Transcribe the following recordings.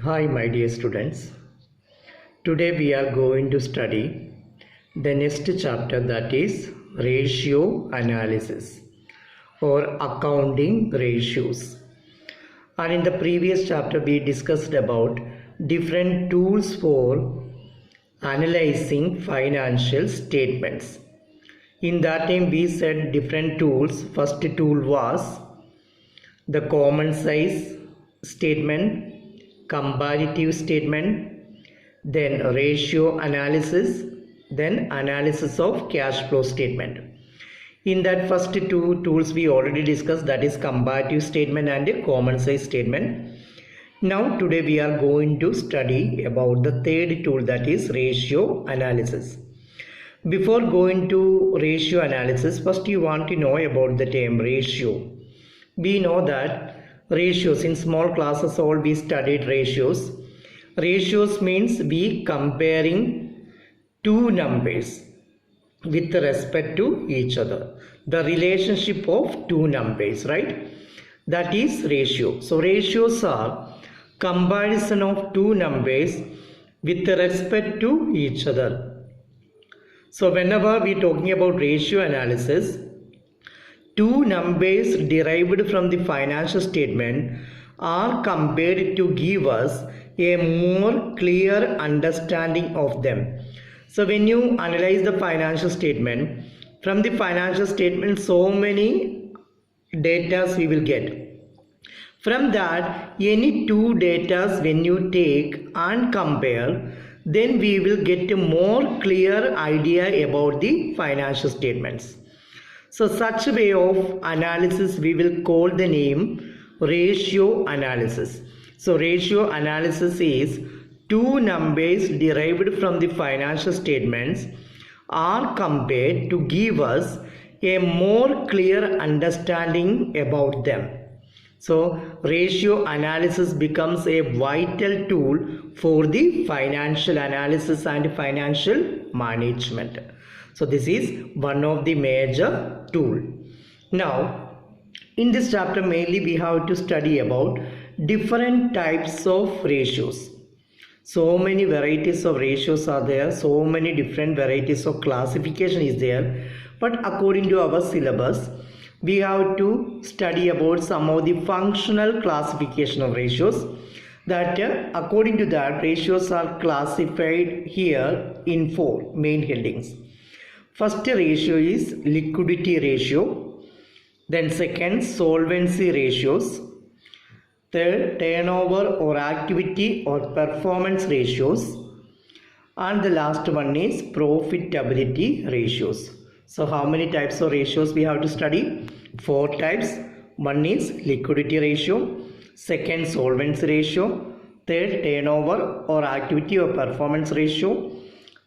Hi, my dear students. Today we are going to study the next chapter, that is ratio analysis or accounting ratios. And in the previous chapter we discussed about different tools for analyzing financial statements. In that time we said different tools. First tool was the common size statement, comparative statement, then ratio analysis, then analysis of cash flow statement. In that first two tools we already discussed, that is comparative statement and common size statement. Now today we are going to study about the third tool, that is ratio analysis. Before going to ratio analysis, first you want to know about the term ratio. We know that ratios, in small classes all we studied ratios. Ratios means we comparing two numbers with respect to each other. The relationship of two numbers, right? That is ratio. So ratios are comparison of two numbers with respect to each other. So whenever we are talking about ratio analysis, two numbers derived from the financial statement are compared to give us a more clear understanding of them. So when you analyze the financial statement, from the financial statement so many data we will get. From that, any two data when you take and compare, then we will get a more clear idea about the financial statements. So such way of analysis we will call the name ratio analysis. So ratio analysis is two numbers derived from the financial statements are compared to give us a more clear understanding about them. So ratio analysis becomes a vital tool for the financial analysis and financial management. So this is one of the major tool. Now in this chapter mainly we have to study about different types of ratios. So many varieties of ratios are there, so many different varieties of classification is there, but according to our syllabus we have to study about some of the functional classification of ratios. That according to that, ratios are classified here in four main headings. First ratio is liquidity ratio, then second solvency ratios, third turnover or activity or performance ratios, and the last one is profitability ratios. So how many types of ratios we have to study? Four types. One is liquidity ratio, second solvency ratio, third turnover or activity or performance ratio,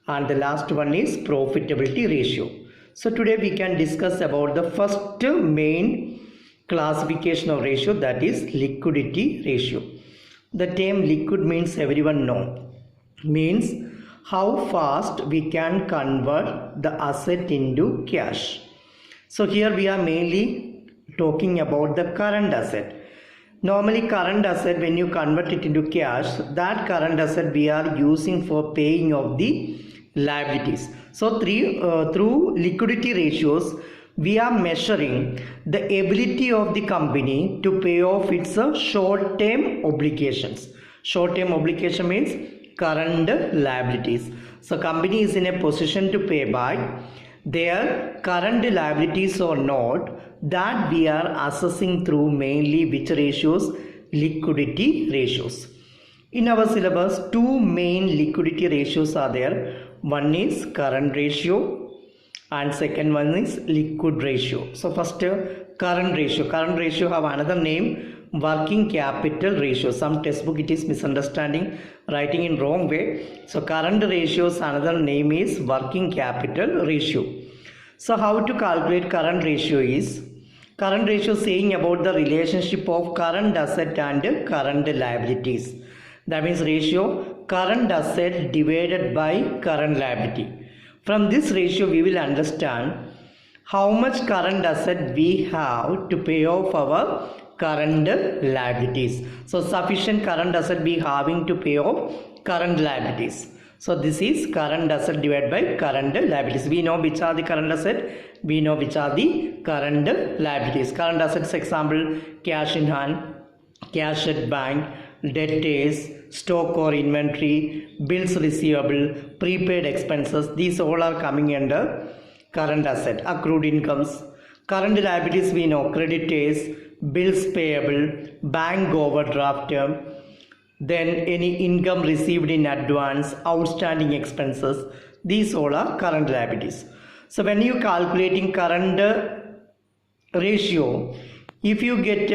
and the last one is profitability ratio. So today we can discuss about the first main classification of ratio, that is liquidity ratio. The term liquid means everyone know, means how fast we can convert the asset into cash. So here we are mainly talking about the current asset. Normally current asset, when you convert it into cash, that current asset we are using for paying of the liabilities. So through liquidity ratios we are measuring the ability of the company to pay off its short-term obligations. Short-term obligation means current liabilities. So company is in a position to pay back their current liabilities or not, that we are assessing through mainly which ratios? Liquidity ratios. In our syllabus, two main liquidity ratios are there. One is current ratio and second one is liquid ratio. So first current ratio. Current ratio have another name, working capital ratio. Some textbook it is misunderstanding, writing in wrong way. So current ratios another name is working capital ratio. So how to calculate current ratio is, current ratio saying about the relationship of current asset and current liabilities. That means ratio current asset divided by current liability. From this ratio we will understand how much current asset we have to pay off our current liabilities. So sufficient current asset we having to pay off current liabilities. So this is current asset divided by current liabilities. We know which are the current asset. We know which are the current liabilities. Current assets example, cash in hand, cash at bank, debtors, stock or inventory, bills receivable, prepaid expenses. These all are coming under current asset. Accrued incomes. Current liabilities we know, creditors, bills payable, bank overdraft, then any income received in advance, outstanding expenses. These all are current liabilities. So when you calculating current ratio, if you get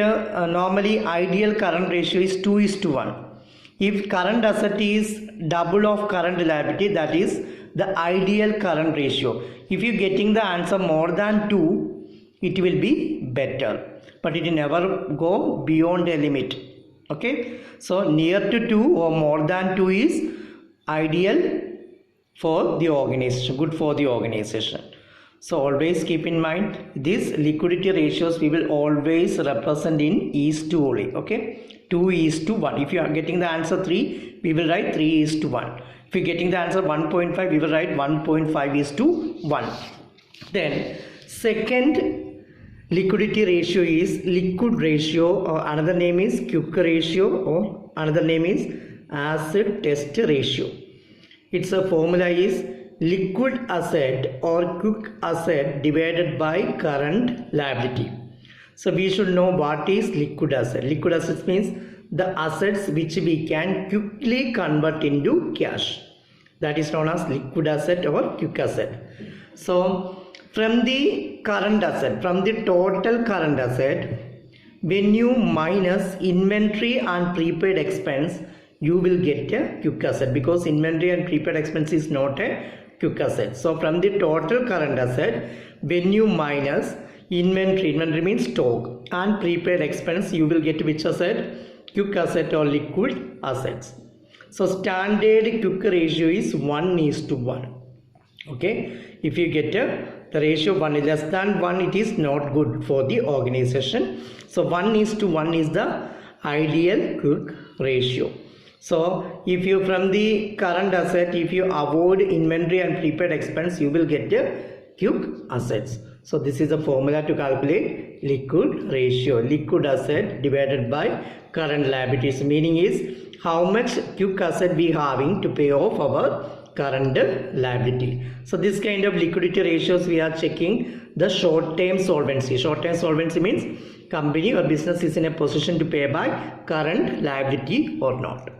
normally ideal current ratio is 2:1. If current asset is double of current liability, that is the ideal current ratio. If you getting the answer more than 2, it will be better, but it will never go beyond a limit. Okay, so near to 2 or more than 2 is ideal for the organization, good for the organization. So always keep in mind these liquidity ratios we will always represent in is-to only. Okay, 2:1. If you are getting the answer 3, we will write 3:1. If you are getting the answer 1.5, we will write 1.5:1. Then second liquidity ratio is liquid ratio, or another name is quick ratio, or another name is acid test ratio. Its a formula is liquid asset or quick asset divided by current liability. So we should know what is liquid asset. Liquid assets means the assets which we can quickly convert into cash. That is known as liquid asset or quick asset. So from the current asset, from the total current asset, when you minus inventory and prepaid expense, you will get a quick asset, because inventory and prepaid expense is not a quick asset. So from the total current asset, when you minus inventory means stock, and prepaid expense, you will get which asset? Quick asset or liquid assets. So standard quick ratio is 1:1. Okay, if you get the ratio 1 is less than 1, it is not good for the organization. So 1:1 is the ideal quick ratio. So if you from the current asset, if you avoid inventory and prepaid expense, you will get the quick assets. So this is the formula to calculate liquid ratio. Liquid asset divided by current liabilities. Meaning is how much quick asset we having to pay off our current liability. So this kind of liquidity ratios we are checking the short-term solvency. Short-term solvency means company or business is in a position to pay by current liability or not.